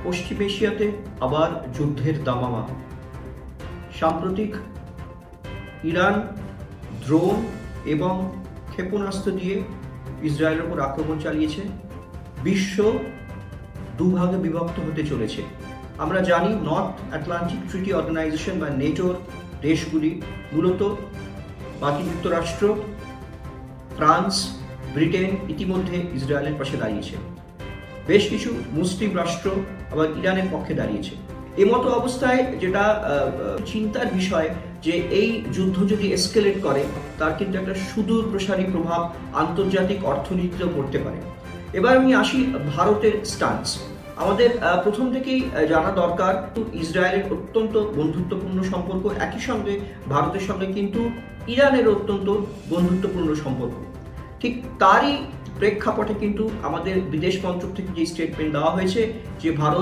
পশ্চিম এশিয়াতে আবার যুদ্ধের দামামা। সাম্প্রতিক ইরান ড্রোন এবং ক্ষেপণাস্ত্র দিয়ে ইসরায়েলের উপর আক্রমণ চালিয়েছে। বিশ্ব দুভাগে বিভক্ত হতে চলেছে। আমরা জানি নর্থ আটলান্টিক ট্রিটি অর্গানাইজেশন বা নেটোর দেশগুলি মূলত মার্কিন যুক্তরাষ্ট্র, ফ্রান্স, ব্রিটেন ইতিমধ্যে ইসরায়েলের পাশে দাঁড়িয়েছে। বেশ কিছু মুসলিম রাষ্ট্র আবার ইরানের পক্ষে দাঁড়িয়েছে। এমতো অবস্থায় যেটা চিন্তার বিষয় যে এই যুদ্ধ যদি এসকেলেট করে তার কিন্তু একটা সুদূর প্রসারী প্রভাব আন্তর্জাতিক অর্থনীতিতেও পড়তে পারে। এবার আমি আসি ভারতের স্টান্স। আমাদের প্রথম থেকেই জানা দরকার ইসরায়েলের অত্যন্ত বন্ধুত্বপূর্ণ সম্পর্ক, একই সঙ্গে ভারতের সঙ্গে কিন্তু ইরানের অত্যন্ত বন্ধুত্বপূর্ণ সম্পর্ক। ঠিক তারই প্রেক্ষাপটে কিন্তু আমাদের বিদেশ মন্ত্রক থেকে যে স্টেটমেন্ট দেওয়া হয়েছে যে ভারত